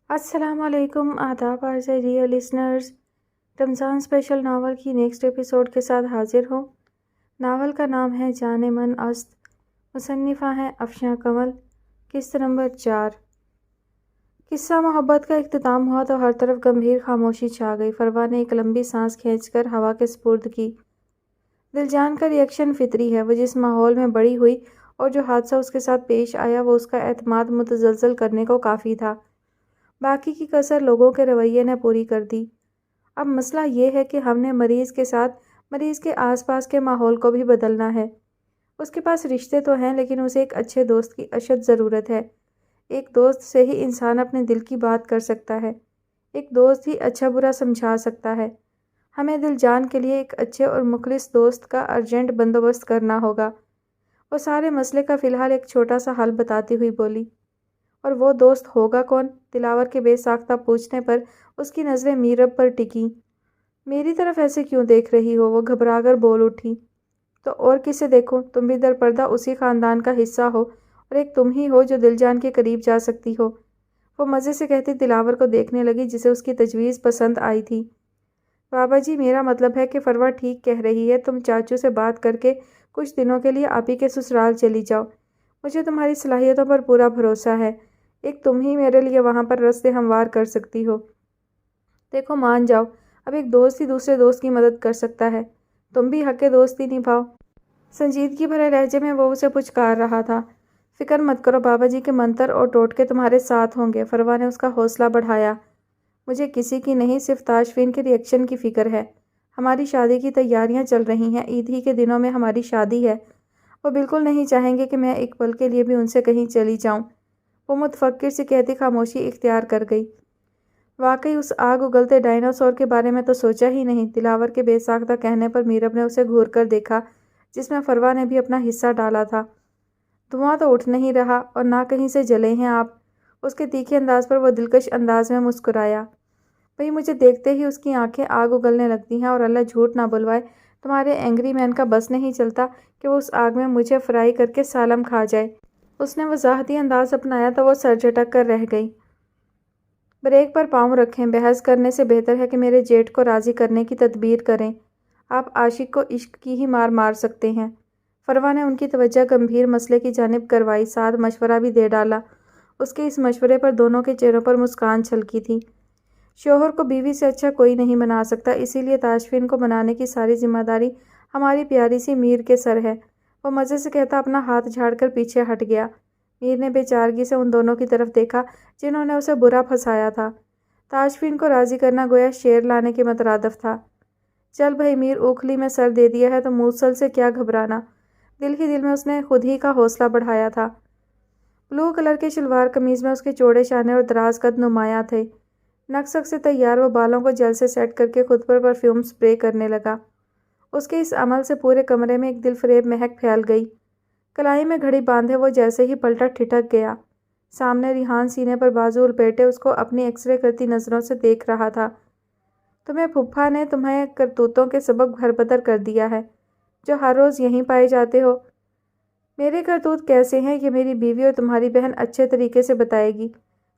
السلام علیکم، آداب عرض ڈیئر لسنرز۔ رمضان اسپیشل ناول کی نیکسٹ ایپیسوڈ کے ساتھ حاضر ہوں۔ ناول کا نام ہے جان من است، مصنفہ ہیں افشاں کنول۔ قسط نمبر 4۔ قصہ محبت کا اختتام ہوا تو ہر طرف گمبھیر خاموشی چھا گئی۔ فروا نے ایک لمبی سانس کھینچ کر ہوا کے سپرد کی۔ دل جان کا ری ایکشن فطری ہے۔ وہ جس ماحول میں بڑی ہوئی اور جو حادثہ اس کے ساتھ پیش آیا وہ اس کا اعتماد متزلزل کرنے کو کافی تھا۔ باقی کی کسر لوگوں کے رویے نے پوری کر دی۔ اب مسئلہ یہ ہے کہ ہم نے مریض کے ساتھ مریض کے آس پاس کے ماحول کو بھی بدلنا ہے۔ اس کے پاس رشتے تو ہیں لیکن اسے ایک اچھے دوست کی اشد ضرورت ہے۔ ایک دوست سے ہی انسان اپنے دل کی بات کر سکتا ہے۔ ایک دوست ہی اچھا برا سمجھا سکتا ہے۔ ہمیں دل جان کے لیے ایک اچھے اور مخلص دوست کا ارجنٹ بندوبست کرنا ہوگا۔ وہ سارے مسئلے کا فی الحال ایک چھوٹا سا حل بتاتی ہوئی بولی۔ اور وہ دوست ہوگا کون؟ دلاور کے بے ساختہ پوچھنے پر اس کی نظریں میرب پر ٹکیں۔ میری طرف ایسے کیوں دیکھ رہی ہو؟ وہ گھبرا کر بول اٹھی۔ تو اور کسے دیکھوں؟ تم بھی در پردہ اسی خاندان کا حصہ ہو اور ایک تم ہی ہو جو دل جان کے قریب جا سکتی ہو۔ وہ مزے سے کہتی دلاور کو دیکھنے لگی جسے اس کی تجویز پسند آئی تھی۔ بابا جی، میرا مطلب ہے کہ فروا ٹھیک کہہ رہی ہے۔ تم چاچو سے بات کر کے کچھ دنوں کے لیے آپی کے سسرال چلی جاؤ۔ مجھے تمہاری صلاحیتوں پر پورا بھروسہ ہے۔ ایک تم ہی میرے لیے وہاں پر رستے ہموار کر سکتی ہو۔ دیکھو مان جاؤ، اب ایک دوست ہی دوسرے دوست کی مدد کر سکتا ہے۔ تم بھی حق دوستی نبھاؤ۔ سنجیدگی بھرے لہجے میں وہ اسے پچکار رہا تھا۔ فکر مت کرو، بابا جی کے منتر اور ٹوٹکے تمہارے ساتھ ہوں گے۔ فروا نے اس کا حوصلہ بڑھایا۔ مجھے کسی کی نہیں، صرف تاشفین کے ری ایکشن کی فکر ہے۔ ہماری شادی کی تیاریاں چل رہی ہیں۔ عید ہی کے دنوں میں ہماری شادی ہے۔ وہ بالکل نہیں چاہیں گے کہ میں ایک پل کے لیے بھی ان سے کہیں چلی جاؤں۔ وہ متفکر سی کہتی خاموشی اختیار کر گئی۔ واقعی اس آگ اگلتے ڈائناسور کے بارے میں تو سوچا ہی نہیں۔ دلاور کے بے ساختہ کہنے پر میرب نے اسے گھور کر دیکھا جس میں فروا نے بھی اپنا حصہ ڈالا تھا۔ دھواں تو اٹھ نہیں رہا اور نہ کہیں سے جلے ہیں آپ۔ اس کے تیکھے انداز پر وہ دلکش انداز میں مسکرایا۔ بھئی مجھے دیکھتے ہی اس کی آنکھیں آگ اگلنے لگتی ہیں اور اللہ جھوٹ نہ بلوائے، تمہارے اینگری مین کا بس نہیں چلتا کہ وہ اس آگ میں مجھے فرائی کر کے سالم کھا جائے۔ اس نے وضاحتی انداز اپنایا تو وہ سر جھٹک کر رہ گئی۔ بریک پر پاؤں رکھیں، بحث کرنے سے بہتر ہے کہ میرے جیٹ کو راضی کرنے کی تدبیر کریں۔ آپ عاشق کو عشق کی ہی مار سکتے ہیں۔ فروا نے ان کی توجہ گمبھیر مسئلے کی جانب کروائی، ساتھ مشورہ بھی دے ڈالا۔ اس کے اس مشورے پر دونوں کے چہروں پر مسکان چھلکی تھی۔ شوہر کو بیوی سے اچھا کوئی نہیں بنا سکتا، اسی لیے تاشفین کو بنانے کی ساری ذمہ داری ہماری پیاری سی میر کے سر ہے۔ وہ مزے سے کہتا اپنا ہاتھ جھاڑ کر پیچھے ہٹ گیا۔ میر نے بے چارگی سے ان دونوں کی طرف دیکھا جنہوں نے اسے برا پھنسایا تھا۔ تاشفین کو راضی کرنا گویا شیر لانے کے مترادف تھا۔ چل بھئی میر، اوکھلی میں سر دے دیا ہے تو موصل سے کیا گھبرانا۔ دل ہی دل میں اس نے خود ہی کا حوصلہ بڑھایا تھا۔ بلو کلر کے شلوار قمیض میں اس کے چوڑے شانے اور دراز قد نمایاں تھے۔ نقصق سے تیار وہ بالوں کو جل سے سیٹ کر کے خود پر پرفیوم سپرے کرنے لگا۔ اس کے اس عمل سے پورے کمرے میں ایک دل فریب مہک پھیل گئی۔ کلائی میں گھڑی باندھے وہ جیسے ہی پلٹا ٹھٹک گیا۔ سامنے ریحان سینے پر بازو لپیٹے اس کو اپنی ایکس رے کرتی نظروں سے دیکھ رہا تھا۔ تمہیں پھپھا نے تمہیں کرتوتوں کے سبب گھر بدر کر دیا ہے، جو ہر روز یہیں پائے جاتے ہو۔ میرے کرتوت کیسے ہیں یہ میری بیوی اور تمہاری بہن اچھے طریقے سے بتائے گی۔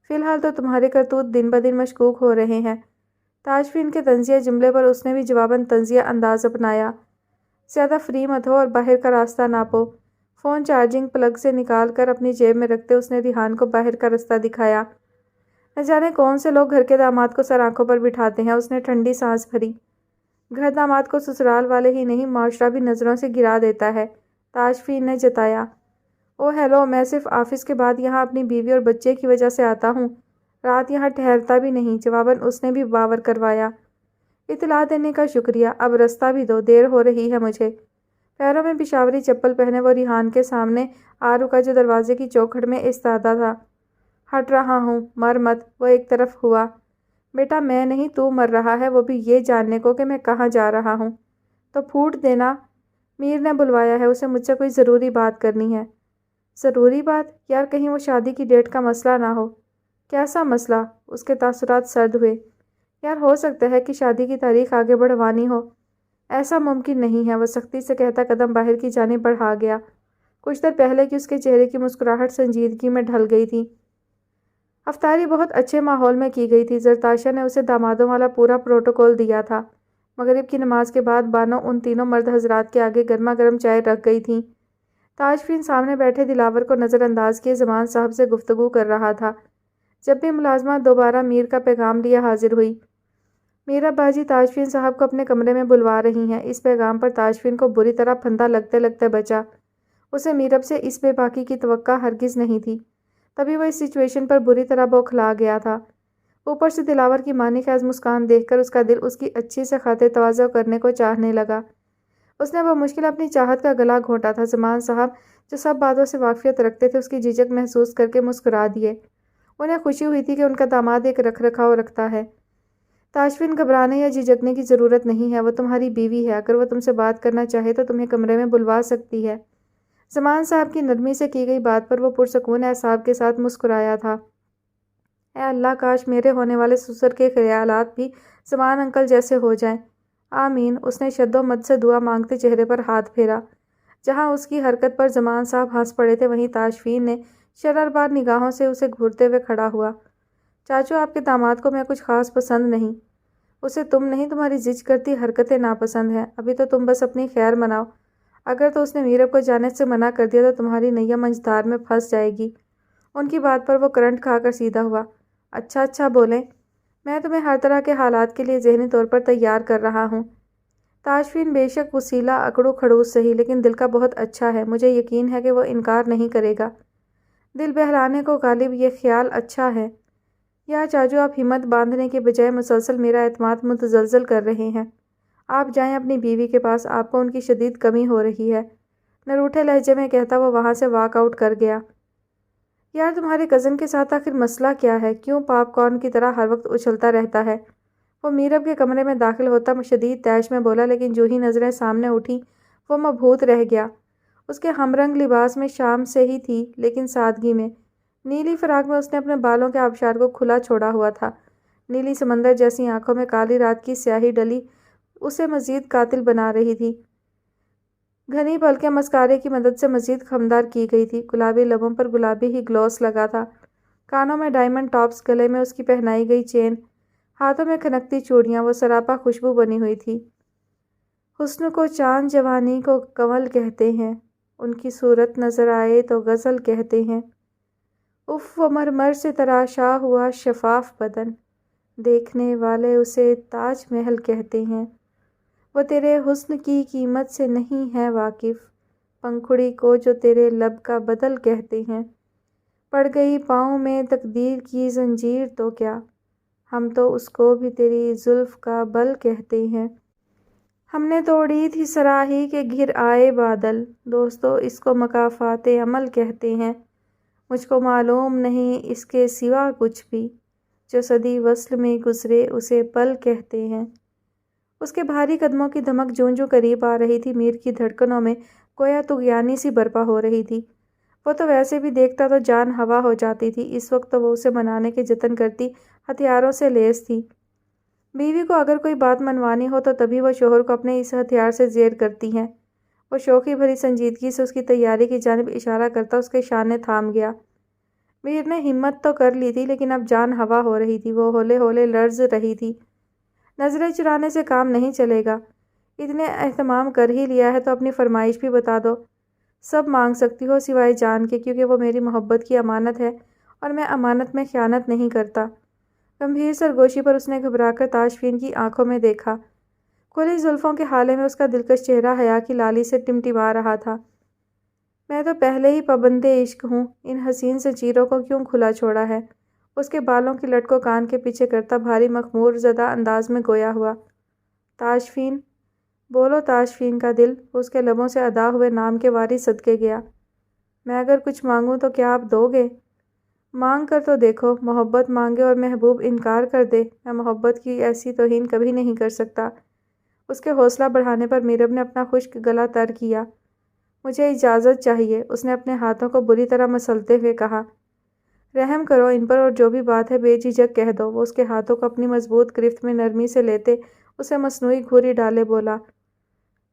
فی الحال تو تمہارے کرتوت دن بدن مشکوک ہو رہے ہیں۔ تاشفین کے طنزیہ جملے پر اس نے بھی جواباً طنزیہ انداز اپنایا۔ زیادہ فری مت ہو اور باہر کا راستہ ناپو۔ فون چارجنگ پلگ سے نکال کر اپنی جیب میں رکھتے اس نے ریحان کو باہر کا راستہ دکھایا۔ نہ جانے کون سے لوگ گھر کے داماد کو سر آنکھوں پر بٹھاتے ہیں۔ اس نے ٹھنڈی سانس بھری۔ گھر داماد کو سسرال والے ہی نہیں، معاشرہ بھی نظروں سے گرا دیتا ہے، تاشفین نے جتایا۔ او ہیلو، میں صرف آفس کے بعد یہاں اپنی بیوی اور بچے کی وجہ سے آتا ہوں، رات یہاں ٹھہرتا بھی نہیں، جواباً اس نے بھی باور کروایا۔ اطلاع دینے کا شکریہ، اب راستہ بھی دو، دیر ہو رہی ہے مجھے۔ پیروں میں پشاوری چپل پہنے وہ ریحان کے سامنے آ رکا جو دروازے کی چوکھٹ میں ایستادہ تھا۔ ہٹ رہا ہوں، مر مت، وہ ایک طرف ہوا۔ بیٹا میں نہیں، تو مر رہا ہے، وہ بھی یہ جاننے کو کہ میں کہاں جا رہا ہوں۔ تو پھوٹ دینا، میر نے بلوایا ہے، اسے مجھ سے کوئی ضروری بات کرنی ہے۔ ضروری بات؟ یار کہیں وہ شادی کی ڈیٹ کا مسئلہ نہ ہو۔ کیسا مسئلہ؟ اس کے تاثرات سرد ہوئے۔ یار ہو سکتا ہے کہ شادی کی تاریخ آگے بڑھوانی ہو۔ ایسا ممکن نہیں ہے، وہ سختی سے کہتا قدم باہر کی جانب بڑھا گیا۔ کچھ دیر پہلے کی اس کے چہرے کی مسکراہٹ سنجیدگی میں ڈھل گئی تھی۔ افطاری بہت اچھے ماحول میں کی گئی تھی۔ زرتاشا نے اسے دامادوں والا پورا پروٹوکول دیا تھا۔ مغرب کی نماز کے بعد بانو ان تینوں مرد حضرات کے آگے گرما گرم چائے رکھ گئی تھیں۔ تاجفین سامنے بیٹھے دلاور کو نظر انداز کیے زمان صاحب سے گفتگو کر رہا تھا۔ جب بھی ملازمہ دوبارہ میر کا پیغام لیا حاضر ہوئی۔ میرا باجی تاجفین صاحب کو اپنے کمرے میں بلوا رہی ہیں۔ اس پیغام پر تاجفین کو بری طرح پھندا لگتے لگتے بچا۔ اسے میرب سے اس بے باکی کی توقع ہرگز نہیں تھی۔ تبھی وہ اس سچویشن پر بری طرح بوکھلا گیا تھا۔ اوپر سے دلاور کی معنی خیز مسکان دیکھ کر اس کا دل اس کی اچھی سے خاطر تواضع کرنے کو چاہنے لگا۔ اس نے بمشکل اپنی چاہت کا گلا گھونٹا تھا۔ زمان صاحب جو سب باتوں سے واقفیت رکھتے تھے اس کی جھجک محسوس کر کے مسکرا دیے۔ انہیں خوشی ہوئی تھی کہ ان کا داماد ایک رکھ رکھاؤ رکھتا ہے۔ تاجفین گھبرانے یا جھجکنے کی ضرورت نہیں ہے، وہ تمہاری بیوی ہے، اگر وہ تم سے بات کرنا چاہے تو تمہیں کمرے میں بلوا سکتی ہے۔ زمان صاحب کی نرمی سے کی گئی بات پر وہ پرسکون اعصاب کے ساتھ مسکرایا تھا۔ اے اللہ کاش میرے ہونے والے سسر کے خیالات بھی زمان انکل جیسے ہو جائیں۔ آمین۔ اس نے شد و مد سے دعا مانگتے چہرے پر ہاتھ پھیرا۔ جہاں اس کی حرکت پر زمان صاحب ہنس پڑے تھے وہیں تاجفین نے شرربار نگاہوں سے اسے گھورتے ہوئے کھڑا ہوا۔ چاچو آپ کے داماد کو میں کچھ خاص پسند نہیں۔ اسے تم نہیں تمہاری ضد کرتی حرکتیں ناپسند ہیں۔ ابھی تو تم بس اپنی خیر مناؤ۔ اگر تو اس نے میرب کو جانے سے منع کر دیا تو تمہاری نیا منجدار میں پھنس جائے گی۔ ان کی بات پر وہ کرنٹ کھا کر سیدھا ہوا۔ اچھا بولیں، میں تمہیں ہر طرح کے حالات کے لیے ذہنی طور پر تیار کر رہا ہوں۔ تاجفین بے شک وسیلہ اکڑو کھڑوس سہی لیکن دل کا بہت اچھا ہے، مجھے یقین ہے کہ وہ انکار نہیں کرے گا۔ دل بہلانے کو غالب یہ خیال اچھا ہے۔ یا چاچو آپ ہمت باندھنے کے بجائے مسلسل میرا اعتماد متزلزل کر رہے ہیں۔ آپ جائیں اپنی بیوی کے پاس، آپ کو ان کی شدید کمی ہو رہی ہے۔ نروٹھے لہجے میں کہتا وہ وہاں سے واک آؤٹ کر گیا۔ یار تمہارے کزن کے ساتھ آخر مسئلہ کیا ہے؟ کیوں پاپ کارن کی طرح ہر وقت اچھلتا رہتا ہے؟ وہ میرب کے کمرے میں داخل ہوتا شدید طیش میں بولا لیکن جو ہی نظریں سامنے اٹھیں وہ مبہوت رہ گیا۔ اس کے ہم رنگ لباس میں شام سے ہی تھی لیکن سادگی میں۔ نیلی فراق میں اس نے اپنے بالوں کے آبشار کو کھلا چھوڑا ہوا تھا۔ نیلی سمندر جیسی آنکھوں میں کالی رات کی سیاہی ڈلی اسے مزید قاتل بنا رہی تھی۔ گھنی پلکیں مسکارے کی مدد سے مزید خمدار کی گئی تھی۔ گلابی لبوں پر گلابی ہی گلوس لگا تھا۔ کانوں میں ڈائمنڈ ٹاپس، گلے میں اس کی پہنائی گئی چین، ہاتھوں میں کھنکتی چوڑیاں، وہ سراپا خوشبو بنی ہوئی تھی۔ حسن کو چاند، جوانی کو کنول کہتے ہیں، ان کی صورت نظر آئے تو غزل کہتے ہیں۔ اف وہ مرمر سے تراشا ہوا شفاف بدن، دیکھنے والے اسے تاج محل کہتے ہیں۔ وہ تیرے حسن کی قیمت سے نہیں ہے واقف، پنکھڑی کو جو تیرے لب کا بدل کہتے ہیں۔ پڑ گئی پاؤں میں تقدیر کی زنجیر تو کیا، ہم تو اس کو بھی تیری زلف کا بل کہتے ہیں۔ ہم نے توڑی تھی صراحی کہ گھر آئے بادل، دوستو اس کو مکافات عمل کہتے ہیں۔ مجھ کو معلوم نہیں اس کے سوا کچھ بھی، جو صدی وصل میں گزرے اسے پل کہتے ہیں۔ اس کے بھاری قدموں کی دھمک جوں جوں قریب آ رہی تھی میر کی دھڑکنوں میں گویا طغیانی سی برپا ہو رہی تھی۔ وہ تو ویسے بھی دیکھتا تو جان ہوا ہو جاتی تھی، اس وقت تو وہ اسے منانے کے جتن کرتی ہتھیاروں سے لیس تھی۔ بیوی کو اگر کوئی بات منوانی ہو تو تبھی وہ شوہر کو اپنے اس ہتھیار سے زیر کرتی ہیں۔ وہ شوخی بھری سنجیدگی سے اس کی تیاری کی جانب اشارہ کرتا اس کے شانے تھام گیا۔ میر نے ہمت تو کر لی تھی لیکن اب جان ہوا ہو رہی تھی، وہ ہولے ہولے لرز رہی تھی۔ نظریں چرانے سے کام نہیں چلے گا، اتنے اہتمام کر ہی لیا ہے تو اپنی فرمائش بھی بتا دو، سب مانگ سکتی ہو سوائے جان کے، کیونکہ وہ میری محبت کی امانت ہے اور میں امانت میں خیانت نہیں کرتا۔ گمبھیر سرگوشی پر اس نے گھبرا کر تاجفین کی آنکھوں میں دیکھا۔ کھلی زلفوں کے ہالے میں اس کا دلکش چہرہ حیا کی لالی سے ٹمٹما رہا تھا۔ میں تو پہلے ہی پابند عشق ہوں، ان حسین زنجیروں کو کیوں کھلا چھوڑا ہے؟ اس کے بالوں کی لٹ کو کان کے پیچھے کرتا بھاری مخمور زدہ انداز میں گویا ہوا۔ تاجفین، بولو تاجفین کا دل، اس کے لبوں سے ادا ہوئے نام کے واری صدقے گیا۔ میں اگر کچھ مانگوں تو کیا آپ دو گے؟ مانگ کر تو دیکھو، محبت مانگے اور محبوب انکار کر دے، میں محبت کی ایسی توہین کبھی نہیں کر سکتا۔ اس کے حوصلہ بڑھانے پر میرب نے اپنا خشک گلا تر کیا۔ مجھے اجازت چاہیے، اس نے اپنے ہاتھوں کو بری طرح مسلتے ہوئے کہا۔ رحم کرو ان پر اور جو بھی بات ہے بے جھجک کہہ دو۔ وہ اس کے ہاتھوں کو اپنی مضبوط گرفت میں نرمی سے لیتے اسے مصنوعی گھوری ڈالے بولا،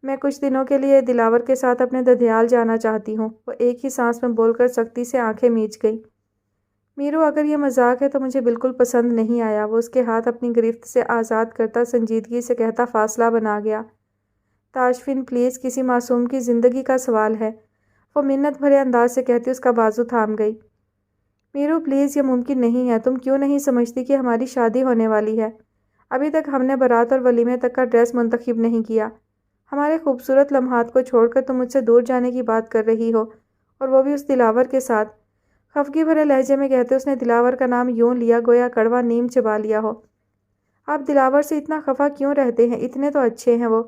میں کچھ دنوں کے لیے دلاور کے ساتھ اپنے ددھیال جانا چاہتی ہوں۔ وہ ایک ہی سانس میں بول کر سختی سے آنکھیں میچ گئی۔ میرو اگر یہ مذاق ہے تو مجھے بالکل پسند نہیں آیا۔ وہ اس کے ہاتھ اپنی گرفت سے آزاد کرتا سنجیدگی سے کہتا فاصلہ بنا گیا۔ تاشفین پلیز، کسی معصوم کی زندگی کا سوال ہے، وہ منت بھرے انداز سے کہتی اس کا بازو تھام گئی۔ میرو پلیز، یہ ممکن نہیں ہے، تم کیوں نہیں سمجھتی کہ ہماری شادی ہونے والی ہے؟ ابھی تک ہم نے بارات اور ولیمے تک کا ڈریس منتخب نہیں کیا۔ ہمارے خوبصورت لمحات کو چھوڑ کر تم مجھ سے دور جانے کی بات کر رہی ہو، اور وہ بھی اس دلاور کے ساتھ۔ خفگی بھرے لہجے میں کہتے اس نے دلاور کا نام یوں لیا گویا کڑوا نیم چبا لیا ہو۔ آپ دلاور سے اتنا خفا کیوں رہتے ہیں؟ اتنے تو اچھے ہیں وہ۔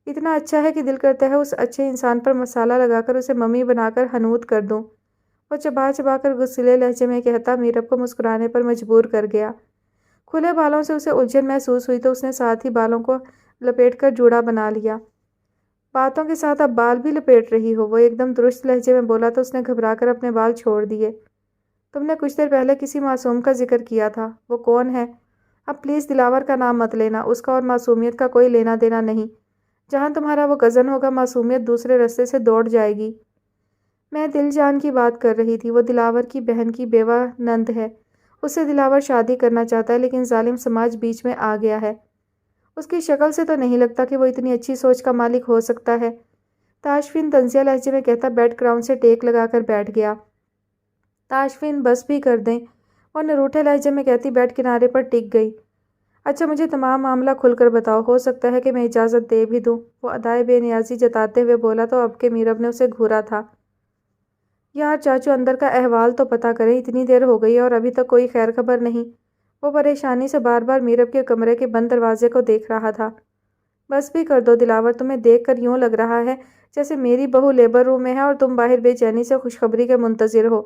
اتنا اچھا ہے کہ دل کرتا ہے اس اچھے انسان پر مسالہ لگا کر اسے ممی بنا کر حنوط کر دوں۔ وہ چبا چبا کر غصیلے لہجے میں کہتا میرب کو مسکرانے پر مجبور کر گیا۔ کھلے بالوں سے اسے الجھن محسوس ہوئی تو اس نے ساتھ ہی بالوں کو لپیٹ کر جوڑا بنا لیا۔ باتوں کے ساتھ اب بال بھی لپیٹ رہی ہو؟ وہ ایک دم درست لہجے میں بولا تو اس نے گھبرا کر اپنے بال چھوڑ دیے۔ تم نے کچھ دیر پہلے کسی معصوم کا ذکر کیا تھا، وہ کون ہے؟ اب پلیز دلاور کا نام مت لینا، اس کا اور معصومیت کا کوئی لینا دینا نہیں۔ جہاں تمہارا وہ کزن ہوگا معصومیت دوسرے رستے سے دوڑ جائے گی۔ میں دل جان کی بات کر رہی تھی، وہ دلاور کی بہن کی بیوہ نند ہے، اس سے دلاور شادی کرنا چاہتا ہے لیکن ظالم سماج بیچ میں آ گیا ہے۔ اس کی شکل سے تو نہیں لگتا کہ وہ اتنی اچھی سوچ کا مالک ہو سکتا ہے۔ تاشفین طنزیہ لہجے میں کہتا بیڈ گراؤنڈ سے ٹیک لگا کر بیٹھ گیا۔ تاشفین بس بھی کر دیں، اور نروٹھے لہجے میں کہتی بیڈ کنارے پر ٹک گئی۔ اچھا مجھے تمام معاملہ کھل کر بتاؤ، ہو سکتا ہے کہ میں اجازت دے بھی دوں۔ وہ ادائے بے نیازی جتاتے ہوئے بولا تو اب کے میرب نے اسے گھورا تھا۔ یار چاچو اندر کا احوال تو پتہ کریں، اتنی دیر ہو گئی ہے اور ابھی تک کوئی خیر خبر نہیں۔ وہ پریشانی سے بار بار میرب کے کمرے کے بند دروازے کو دیکھ رہا تھا۔ بس بھی کر دو دلاور، تمہیں دیکھ کر یوں لگ رہا ہے جیسے میری بہو لیبر روم میں ہے اور تم باہر بے چینی سے خوشخبری کے منتظر ہو۔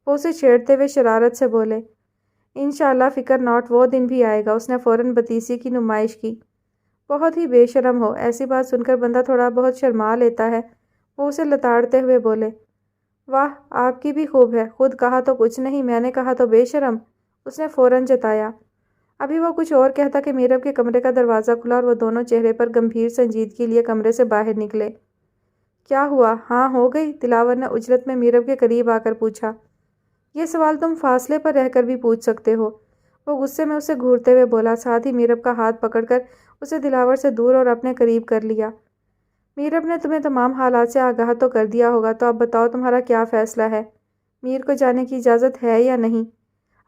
وہ اسے چھیڑتے ہوئے شرارت سے بولے۔ انشاءاللہ فکر ناٹ، وہ دن بھی آئے گا۔ اس نے فوراً بتیسی کی نمائش کی۔ بہت ہی بے شرم ہو، ایسی بات سن کر بندہ تھوڑا بہت شرما لیتا ہے۔ وہ اسے لتاڑتے ہوئے بولے۔ واہ آپ کی بھی خوب ہے، خود کہا تو کچھ نہیں، میں نے کہا تو بے شرم، اس نے فوراً جتایا۔ ابھی وہ کچھ اور کہتا کہ میرب کے کمرے کا دروازہ کھلا اور وہ دونوں چہرے پر گمبھیر سنجیدگی لیے کمرے سے باہر نکلے۔ کیا ہوا؟ ہاں ہو گئی؟ دلاور نے اجلت میں میرب کے قریب آ کر پوچھا۔ یہ سوال تم فاصلے پر رہ کر بھی پوچھ سکتے ہو، وہ غصے میں اسے گھورتے ہوئے بولا، ساتھ ہی میرب کا ہاتھ پکڑ کر اسے دلاور سے دور اور اپنے قریب کر لیا۔ میرب نے تمہیں تمام حالات سے آگاہ تو کر دیا ہوگا، تو اب بتاؤ تمہارا کیا فیصلہ ہے؟ میر کو جانے کی اجازت ہے یا نہیں؟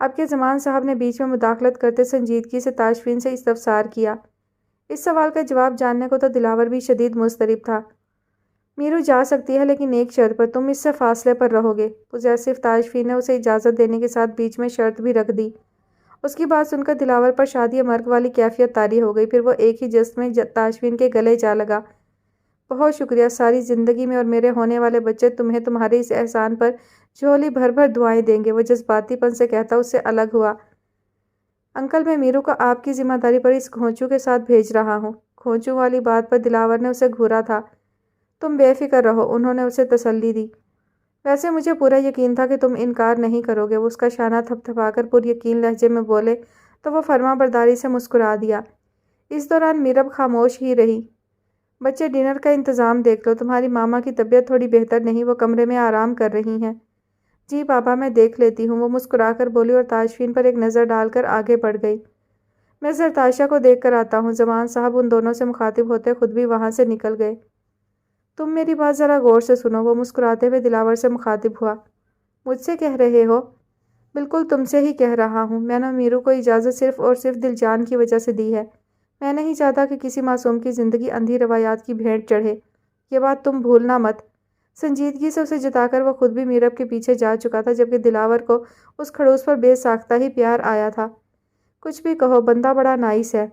اب کے زمان صاحب نے بیچ میں مداخلت کرتے سنجیدگی سے تاشفین سے استفسار کیا۔ اس سوال کا جواب جاننے کو تو دلاور بھی شدید مضطرب تھا۔ میرو جا سکتی ہے لیکن ایک شرط پر، تم اس سے فاصلے پر رہو گے۔ پوزیسو تاشفین نے اسے اجازت دینے کے ساتھ بیچ میں شرط بھی رکھ دی۔ اس کی بات سن کر دلاور پر شادی مرگ والی کیفیت طاری ہو گئی، پھر وہ ایک ہی جست میں تاشفین کے گلے جا لگا۔ بہت شکریہ، ساری زندگی میں اور میرے ہونے والے بچے تمہیں تمہارے اس احسان پر جھولی بھر بھر دعائیں دیں گے، وہ جذباتی پن سے کہتا اس سے الگ ہوا۔ انکل میں میرو کو آپ کی ذمہ داری پر اس گھونچو کے ساتھ بھیج رہا ہوں۔ گھونچو والی بات پر دلاور نے اسے گھورا تھا۔ تم بے فکر رہو، انہوں نے اسے تسلی دی۔ ویسے مجھے پورا یقین تھا کہ تم انکار نہیں کرو گے، وہ اس کا شانہ تھپ تھپا کر پر یقین لہجے میں بولے تو وہ فرما برداری سے مسکرا دیا۔ اس دوران میرب خاموش ہی رہی۔ بچے ڈنر کا انتظام دیکھ لو، تمہاری ماما کی طبیعت تھوڑی بہتر نہیں، وہ کمرے میں آرام کر رہی ہیں۔ جی پاپا میں دیکھ لیتی ہوں، وہ مسکرا کر بولی اور تاشفین پر ایک نظر ڈال کر آگے بڑھ گئی۔ میں زرتاشا کو دیکھ کر آتا ہوں، زمان صاحب ان دونوں سے مخاطب ہوتے خود بھی وہاں سے نکل گئے۔ تم میری بات ذرا غور سے سنو، وہ مسکراتے ہوئے دلاور سے مخاطب ہوا۔ مجھ سے کہہ رہے ہو؟ بالکل تم سے ہی کہہ رہا ہوں، میں نے میرو کو اجازت صرف اور صرف دل جان کی وجہ سے دی ہے۔ میں نہیں چاہتا کہ کسی معصوم کی زندگی اندھی روایات کی بھینٹ چڑھے، یہ بات تم بھولنا مت۔ سنجیدگی سے اسے جتا کر وہ خود بھی میرب کے پیچھے جا چکا تھا، جبکہ دلاور کو اس کھڑوس پر بے ساختہ ہی پیار آیا تھا۔ کچھ بھی کہو، بندہ بڑا نائس ہے۔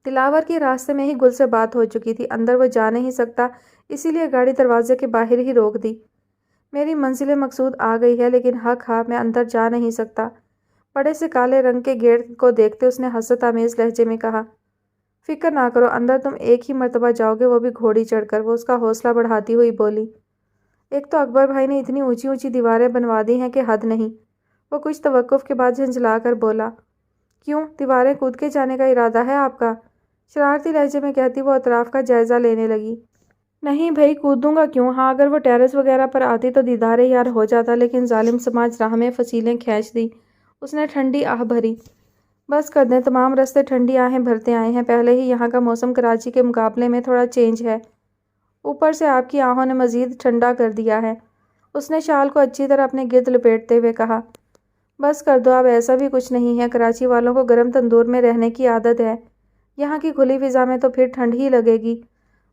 دلاور کی راستے میں ہی گل سے بات ہو چکی تھی، اندر وہ جا نہیں سکتا، اسی لیے گاڑی دروازے کے باہر ہی روک دی۔ میری منزل مقصود آ گئی ہے لیکن حق ہاں میں اندر جا نہیں سکتا۔ بڑے سے کالے رنگ کے گیٹ کو دیکھتے اس نے حسرت آمیز لہجے میں کہا۔ فکر نہ کرو، اندر تم ایک ہی مرتبہ جاؤ گے، وہ بھی گھوڑی چڑھ کر، وہ اس کا حوصلہ بڑھاتی ہوئی بولی۔ ایک تو اکبر بھائی نے اتنی اونچی اونچی دیواریں بنوا دی ہیں کہ حد نہیں، وہ کچھ توقف کے بعد جھنجھلا کر بولا۔ کیوں، دیواریں کود کے جانے کا ارادہ ہے آپ کا؟ شرارتی لہجے میں کہتی وہ اطراف کا جائزہ لینے لگی۔ نہیں بھائی، کودوں گا کیوں؟ ہاں اگر وہ ٹیرس وغیرہ پر آتی تو دیدار یار ہو جاتا، لیکن ظالم سماج راہ میں فصیلیں کھینچ دی۔ اس نے ٹھنڈی آہ بھری۔ بس کر دیں، تمام رستے ٹھنڈی آہیں بھرتے آئے ہیں، پہلے ہی یہاں کا موسم کراچی کے مقابلے میں تھوڑا چینج ہے، اوپر سے آپ کی آہوں نے مزید ٹھنڈا کر دیا ہے۔ اس نے شال کو اچھی طرح اپنے گرد لپیٹتے ہوئے کہا۔ بس کر دو، اب ایسا بھی کچھ نہیں ہے، کراچی والوں کو گرم تندور میں رہنے کی عادت ہے، یہاں کی کھلی فضا میں تو پھر ٹھنڈ ہی لگے گی۔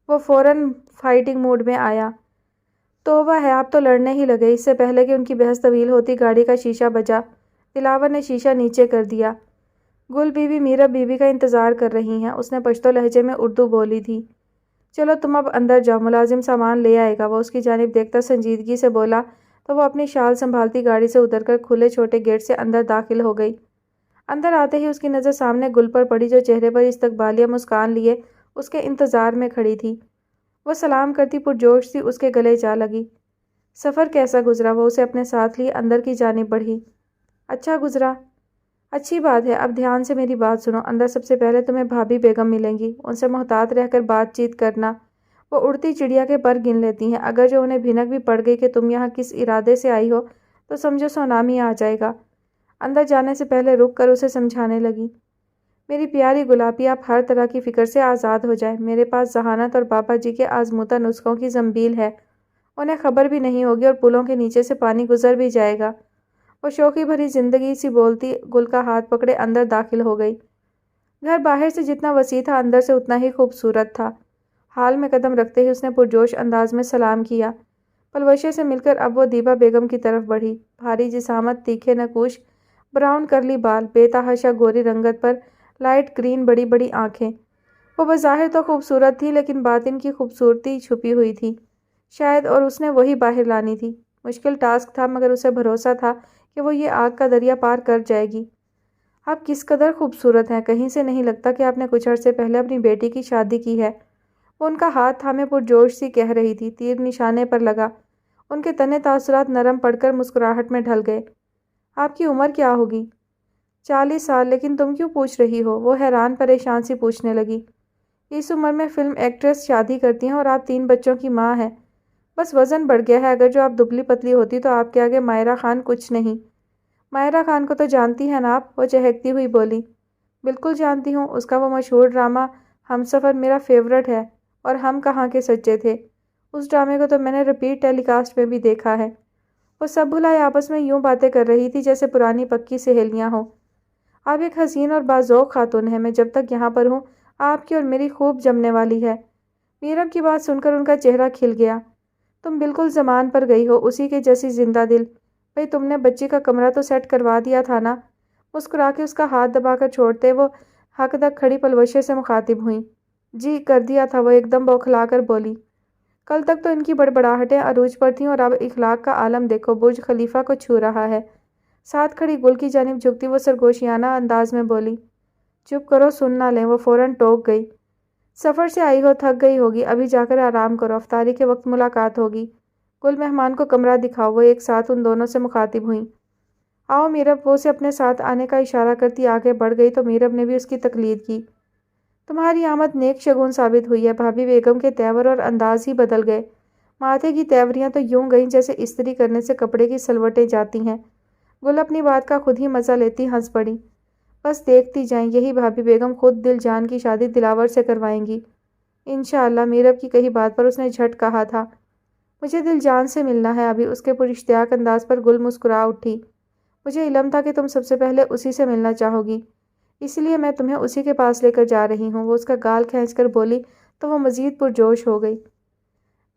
وہ فوراً فائٹنگ موڈ میں آیا۔ توبہ ہے، آپ تو لڑنے ہی لگے۔ اس سے پہلے کہ ان کی بحث طویل ہوتی گاڑی کا شیشہ بجا۔ دلاور نے شیشہ نیچے کر دیا۔ گل be be Meerab be be کا انتظار کر رہی ہیں، اس نے پشتو لہجے میں اردو بولی تھی۔ چلو تم اب اندر جاؤ، ملازم سامان لے آئے گا۔ وہ اس کی جانب دیکھتا سنجیدگی سے بولا تو وہ اپنی شال سنبھالتی گاڑی سے اتر کر کھلے چھوٹے گیٹ سے اندر داخل ہو گئی۔ اندر آتے ہی اس کی نظر سامنے گل پر پڑی، جو چہرے پر استقبالیہ مسکان لیے اس کے انتظار میں کھڑی تھی۔ وہ سلام کرتی پرجوش سی اس کے گلے جا لگی۔ سفر کیسا گزرا؟ وہ اسے اپنے ساتھ لیے اندر کی جانب بڑھی۔ اچھا گزرا۔ اچھی بات ہے، اب دھیان سے میری بات سنو، اندر سب سے پہلے تمہیں بھابھی بیگم ملیں گی، ان سے محتاط رہ کر بات چیت کرنا، وہ اڑتی چڑیا کے پر گن لیتی ہیں، اگر جو انہیں بھنک بھی پڑ گئی کہ تم یہاں کس ارادے سے آئی ہو تو سمجھو سونامی آ جائے گا۔ اندر جانے سے پہلے رک کر اسے سمجھانے لگی۔ میری پیاری گلابی، آپ ہر طرح کی فکر سے آزاد ہو جائیں، میرے پاس ذہانت اور بابا جی کے آزمودہ نسخوں کی زنبیل ہے، انہیں خبر بھی نہیں ہوگی اور پلوں کے نیچے سے پانی گزر بھی جائے گا۔ وہ شوخی بھری زندگی سی بولتی گل کا ہاتھ پکڑے اندر داخل ہو گئی۔ گھر باہر سے جتنا وسیع تھا، اندر سے اتنا ہی خوبصورت تھا۔ حال میں قدم رکھتے ہی اس نے پرجوش انداز میں سلام کیا۔ پلوشے سے مل کر اب وہ دیبا بیگم کی طرف بڑھی۔ بھاری جسامت، تیکھے نقوش براؤن کرلی بال، بے تحاشا گوری رنگت پر لائٹ گرین بڑی بڑی آنکھیں۔ وہ بظاہر تو خوبصورت تھی، لیکن باطن کی خوبصورتی چھپی ہوئی تھی شاید، اور اس نے وہی باہر لانی تھی۔ مشکل ٹاسک تھا، مگر اسے بھروسہ تھا کہ وہ یہ آگ کا دریا پار کر جائے گی۔ آپ کس قدر خوبصورت ہیں، کہیں سے نہیں لگتا کہ آپ نے کچھ عرصے پہلے اپنی بیٹی کی شادی کی ہے۔ وہ ان کا ہاتھ تھامے پرجوش سی کہہ رہی تھی۔ تیر نشانے پر لگا۔ ان کے تنے تاثرات نرم پڑ کر مسکراہٹ میں ڈھل گئے۔ آپ کی عمر کیا ہوگی؟ 40 سال، لیکن تم کیوں پوچھ رہی ہو؟ وہ حیران پریشان سی پوچھنے لگی۔ اس عمر میں فلم ایکٹریس شادی کرتی ہیں اور آپ 3 بچوں کی ماں ہیں۔ بس وزن بڑھ گیا ہے، اگر جو آپ دبلی پتلی ہوتی تو آپ کے آگے مائرہ خان کچھ نہیں۔ مائرہ خان کو تو جانتی ہیں نا آپ؟ وہ چہکتی ہوئی بولی۔ بالکل جانتی ہوں، اس کا وہ مشہور ڈرامہ ہمسفر میرا فیورٹ ہے، اور ہم کہاں کے سچے تھے، اس ڈرامے کو تو میں نے ریپیٹ ٹیلی کاسٹ میں بھی دیکھا ہے۔ وہ سب بھلائے آپس میں یوں باتیں کر رہی تھی جیسے پرانی پکی سہیلیاں ہوں۔ آپ ایک حسین اور باذوق خاتون ہیں، میں جب تک یہاں پر ہوں آپ کی اور میری خوب جمنے والی ہے۔ میرب کی بات سن کر ان کا چہرہ کھل گیا۔ تم بالکل زمان پر گئی ہو، اسی کے جیسی زندہ دل۔ بھئی تم نے بچی کا کمرہ تو سیٹ کروا دیا تھا نا؟ مسکرا کے اس کا ہاتھ دبا کر چھوڑتے وہ حق دک کھڑی پلوشے سے مخاطب ہوئیں۔ جی کر دیا تھا، وہ ایک دم بوکھلا کر بولی۔ کل تک تو ان کی بڑبڑاہٹیں عروج پر تھیں، اور اب اخلاق کا عالم دیکھو، برج خلیفہ کو چھو رہا ہے۔ ساتھ کھڑی گل کی جانب جھکتی وہ سرگوشیانہ انداز میں بولی۔ چپ کرو، سن نہ لیں۔ وہ فوراً ٹوک گئی۔ سفر سے آئی ہو، تھک گئی ہوگی، ابھی جا کر آرام کرو، افطاری کے وقت ملاقات ہوگی۔ گل مہمان کو کمرہ دکھاؤ۔ وہ ایک ساتھ ان دونوں سے مخاطب ہوئیں۔ آؤ میرب، وہ اسے اپنے ساتھ آنے کا اشارہ کرتی آگے بڑھ گئی تو میرب نے بھی اس کی تقلید کی۔ تمہاری آمد نیک شگون ثابت ہوئی ہے۔ بھابھی بیگم کے تیور اور انداز ہی بدل گئے۔ ماتھے کی تیوریاں تو یوں گئیں جیسے استری کرنے سے کپڑے کی سلوٹیں جاتی ہیں۔ گل اپنی بات کا خود ہی مزہ لیتی ہنس پڑی۔ بس دیکھتی جائیں، یہی بھابھی بیگم خود دل جان کی شادی دلاور سے کروائیں گی انشاءاللہ۔ میرب کی کہی بات پر اس نے جھٹ کہا تھا۔ مجھے دل جان سے ملنا ہے ابھی۔ اس کے پراشتیاق انداز پر گل مسکرا اٹھی۔ مجھے علم تھا کہ تم سب سے پہلے اسی سے ملنا چاہو گی، اس لیے میں تمہیں اسی کے پاس لے کر جا رہی ہوں۔ وہ اس کا گال کھینچ کر بولی تو وہ مزید پرجوش ہو گئی۔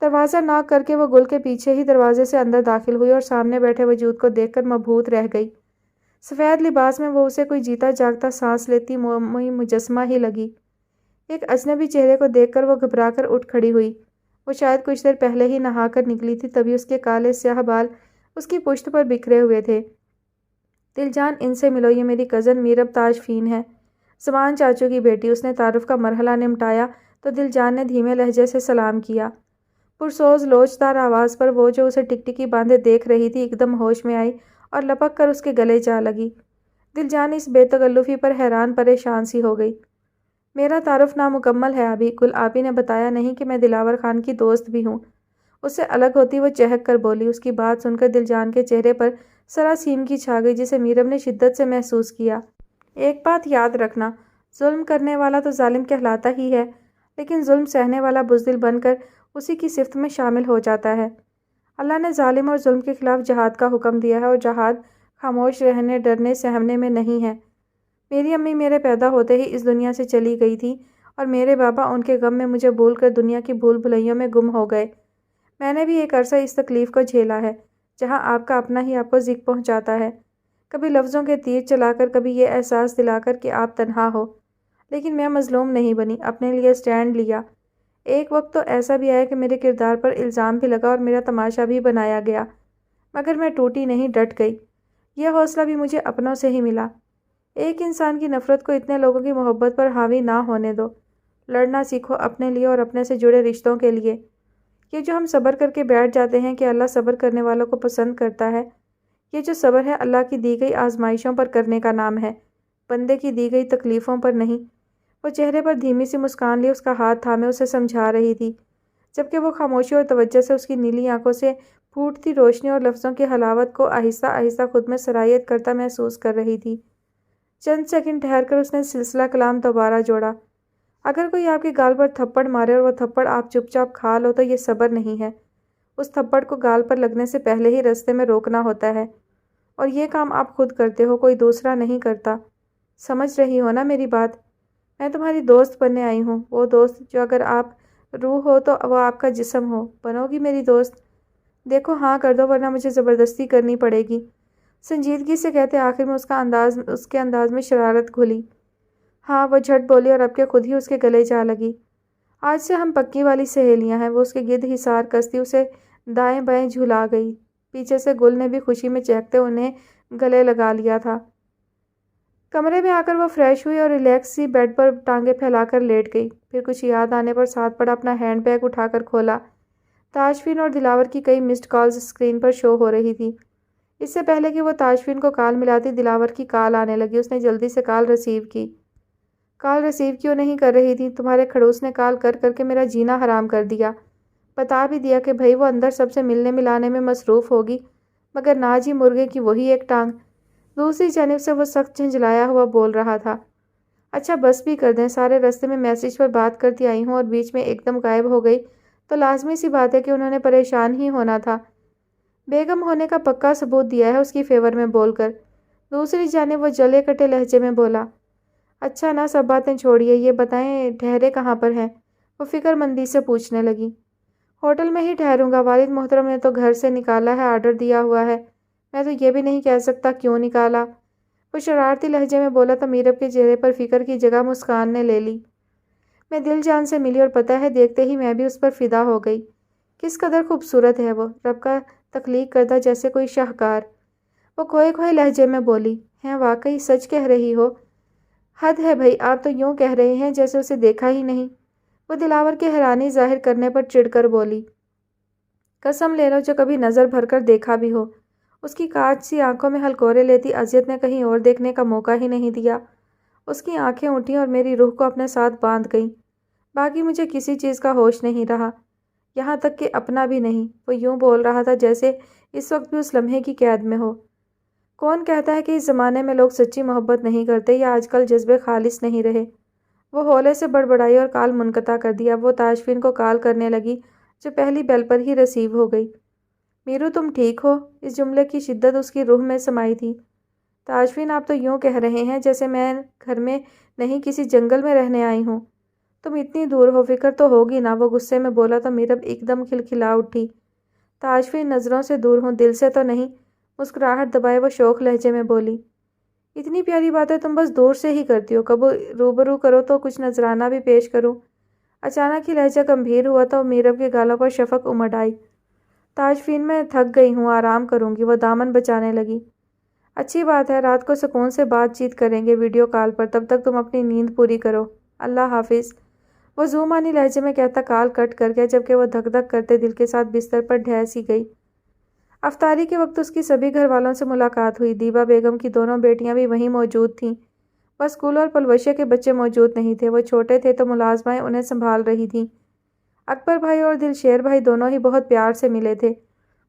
دروازہ ناک کر کے وہ گل کے پیچھے ہی دروازے سے اندر داخل ہوئی اور سامنے بیٹھے وجود کو دیکھ کر مبہوت رہ گئی۔ سفید لباس میں وہ اسے کوئی جیتا جاگتا سانس لیتی مومی مجسمہ ہی لگی۔ ایک اجنبی چہرے کو دیکھ کر وہ گھبرا کر اٹھ کھڑی ہوئی۔ وہ شاید کچھ دیر پہلے ہی نہا کر نکلی تھی، تبھی اس کے کالے سیاہ بال اس کی پشت پر بکھرے ہوئے تھے۔ دل جان، ان سے ملو، یہ میری کزن میرب تاج فین ہے، زمان چاچو کی بیٹی۔ اس نے تعارف کا مرحلہ نمٹایا تو دل جان نے دھیمے لہجے سے سلام کیا۔ پرسوز لوچدار آواز پر وہ جو اسے ٹکٹکی باندھے دیکھ رہی تھی ایک دم ہوش میں آئی اور لپک کر اس کے گلے جا لگی۔ دل جان اس بے تکلفی پر حیران پریشان سی ہو گئی۔ میرا تعارف نامکمل ہے ابھی، گل آبی نے بتایا نہیں کہ میں دلاور خان کی دوست بھی ہوں۔ اس سے الگ ہوتی وہ چہک کر بولی۔ اس کی بات سن کر دل جان کے چہرے پر سراسیم کی چھا گئی جسے میرم نے شدت سے محسوس کیا۔ ایک بات یاد رکھنا، ظلم کرنے والا تو ظالم کہلاتا ہی ہے، لیکن ظلم سہنے والا بزدل بن کر اسی کی صفت میں شامل ہو جاتا ہے۔ اللہ نے ظالم اور ظلم کے خلاف جہاد کا حکم دیا ہے، اور جہاد خاموش رہنے، ڈرنے، سہمنے میں نہیں ہے۔ میری امی میرے پیدا ہوتے ہی اس دنیا سے چلی گئی تھی، اور میرے بابا ان کے غم میں مجھے بھول کر دنیا کی بھول بھلائیوں میں گم ہو گئے۔ میں نے بھی ایک عرصہ اس تکلیف کو جھیلا ہے، جہاں آپ کا اپنا ہی آپ کو ذکر پہنچاتا ہے، کبھی لفظوں کے تیر چلا کر، کبھی یہ احساس دلا کر کہ آپ تنہا ہو۔ لیکن میں مظلوم نہیں بنی، اپنے لیے سٹینڈ لیا۔ ایک وقت تو ایسا بھی آیا کہ میرے کردار پر الزام بھی لگا اور میرا تماشا بھی بنایا گیا، مگر میں ٹوٹی نہیں، ڈٹ گئی۔ یہ حوصلہ بھی مجھے اپنوں سے ہی ملا۔ ایک انسان کی نفرت کو اتنے لوگوں کی محبت پر حاوی نہ ہونے دو۔ لڑنا سیکھو اپنے لیے اور اپنے سے جڑے رشتوں کے لیے۔ یہ جو ہم صبر کر کے بیٹھ جاتے ہیں کہ اللہ صبر کرنے والوں کو پسند کرتا ہے، یہ جو صبر ہے اللہ کی دی گئی آزمائشوں پر کرنے کا نام ہے، بندے کی دی گئی تکلیفوں پر نہیں۔ وہ چہرے پر دھیمی سی مسکان لیے اس کا ہاتھ تھامے اسے سمجھا رہی تھی، جبکہ وہ خاموشی اور توجہ سے اس کی نیلی آنکھوں سے پھوٹتی روشنی اور لفظوں کی حلاوت کو آہستہ آہستہ خود میں سرایت کرتا محسوس کر رہی تھی۔ چند سیکنڈ ٹھہر کر اس نے سلسلہ کلام دوبارہ جوڑا۔ اگر کوئی آپ کے گال پر تھپڑ مارے اور وہ تھپڑ آپ چپ چاپ کھا لو تو یہ صبر نہیں ہے۔ اس تھپڑ کو گال پر لگنے سے پہلے ہی رستے میں روکنا ہوتا ہے، اور یہ کام آپ خود کرتے ہو، کوئی دوسرا نہیں کرتا۔ سمجھ رہی ہو نا میری بات؟ میں تمہاری دوست بننے آئی ہوں، وہ دوست جو اگر آپ روح ہو تو وہ آپ کا جسم ہو۔ بنو گی میری دوست؟ دیکھو ہاں کر دو ورنہ مجھے زبردستی کرنی پڑے گی، سنجیدگی سے کہتے آخر میں اس کے انداز میں شرارت گھلی۔ ہاں، وہ جھٹ بولی اور اب کے خود ہی اس کے گلے جا لگی۔ آج سے ہم پکی والی سہیلیاں ہیں۔ وہ اس کے گرد حصار کستی اسے دائیں بائیں جھلا گئی۔ پیچھے سے گل نے بھی خوشی میں چہکتے انہیں گلے لگا لیا تھا۔ کمرے میں آ کر وہ فریش ہوئی اور ریلیکس سی بیڈ پر ٹانگیں پھیلا کر لیٹ گئی۔ پھر کچھ یاد آنے پر ساتھ پڑا اپنا ہینڈ بیگ اٹھا کر کھولا۔ تاشفین اور دلاور کی کئی مسڈ کالز اسکرین پر شو ہو رہی تھی۔ اس سے پہلے کہ وہ تاشفین کو کال ملاتی دلاور کی کال آنے لگی۔ اس نے جلدی سے کال ریسیو کی۔ کال ریسیو کیوں نہیں کر رہی تھی؟ تمہارے کھڑوس نے کال کر کر کے میرا جینا حرام کر دیا۔ بتا بھی دیا کہ بھائی وہ اندر سب سے ملنے ملانے میں مصروف ہوگی، مگر ناج ہی مرغے کی وہی ایک ٹانگ۔ دوسری جانب سے وہ سخت جھنجھلایا ہوا بول رہا تھا۔ اچھا بس بھی کر دیں، سارے رستے میں میسج پر بات کرتی آئی ہوں اور بیچ میں ایک دم غائب ہو گئی تو لازمی سی بات ہے کہ انہوں نے پریشان ہی ہونا تھا۔ بیگم ہونے کا پکا ثبوت دیا ہے اس کی فیور میں بول کر۔ دوسری جانب وہ جلے کٹے لہجے میں بولا۔ اچھا نا سب باتیں چھوڑیے، یہ بتائیں ٹھہرے کہاں پر ہیں؟ وہ فکر مندی سے پوچھنے لگی۔ ہوٹل میں ہی ٹھہروں گا، والد محترم نے تو گھر سے نکالا ہے، آرڈر دیا ہوا ہے، میں تو یہ بھی نہیں کہہ سکتا کیوں نکالا۔ وہ شرارتی لہجے میں بولا تو میرب کے چہرے پر فکر کی جگہ مسکان نے لے لی۔ میں دل جان سے ملی اور پتہ ہے دیکھتے ہی میں بھی اس پر فدا ہو گئی۔ کس قدر خوبصورت ہے وہ، رب کا تخلیق کردہ جیسے کوئی شاہکار۔ وہ کھوئے کھوئے لہجے میں بولی۔ ہیں واقعی سچ کہہ رہی ہو؟ حد ہے بھائی، آپ تو یوں کہہ رہے ہیں جیسے اسے دیکھا ہی نہیں۔ وہ دلاور کے حیرانی ظاہر کرنے پر چڑ کر بولی۔ قسم لے لو جو کبھی نظر بھر کر دیکھا بھی ہو۔ اس کی کاج سی آنکھوں میں ہلکورے لیتی اذیت نے کہیں اور دیکھنے کا موقع ہی نہیں دیا۔ اس کی آنکھیں اٹھیں اور میری روح کو اپنے ساتھ باندھ گئیں۔ باقی مجھے کسی چیز کا ہوش نہیں رہا، یہاں تک کہ اپنا بھی نہیں۔ وہ یوں بول رہا تھا جیسے اس وقت بھی اس لمحے کی قید میں ہو۔ کون کہتا ہے کہ اس زمانے میں لوگ سچی محبت نہیں کرتے یا آج کل جذبے خالص نہیں رہے؟ وہ ہولے سے بڑبڑائی اور کال منقطع کر دیا۔ اب وہ تاشفین کو کال کرنے لگی جو پہلی بیل پر ہی ریسیو ہو گئی۔ میرو تم ٹھیک ہو؟ اس جملے کی شدت اس کی روح میں سمائی تھی۔ تاشفین آپ تو یوں کہہ رہے ہیں جیسے میں گھر میں نہیں کسی جنگل میں رہنے آئی ہوں۔ تم اتنی دور ہو، فکر تو ہوگی نا؟ وہ غصے میں بولا تو میرب ایک دم کھلکھلا اٹھی۔ تاشفین نظروں سے دور ہوں، دل سے تو نہیں؟ مسکراہٹ دبائے وہ شوخ لہجے میں بولی۔ اتنی پیاری باتیں تم بس دور سے ہی کرتی ہو، کبھی روبرو کرو تو کچھ نذرانہ بھی پیش کروں۔ اچانک ہی لہجہ گمبھیر ہوا تو میرب کے گالوں پر شفق امڈ آئی۔ تاشفین میں تھک گئی ہوں، آرام کروں گی۔ وہ دامن بچانے لگی۔ اچھی بات ہے، رات کو سکون سے بات چیت کریں گے ویڈیو کال پر، تب تک تم اپنی نیند پوری کرو۔ اللہ حافظ۔ وہ زومانی لہجے میں کہتا کال کٹ کر گیا جبکہ وہ دھک دھک کرتے دل کے ساتھ بستر پر ڈھہ سی گئی۔ افطاری کے وقت اس کی سبھی گھر والوں سے ملاقات ہوئی۔ دیبا بیگم کی دونوں بیٹیاں بھی وہیں موجود تھیں۔ بس گل اور پلوشیہ کے بچے موجود نہیں تھے، وہ چھوٹے تھے تو ملازمائیں انہیں سنبھال رہی تھیں۔ اکبر بھائی اور دلشیر بھائی دونوں ہی بہت پیار سے ملے تھے،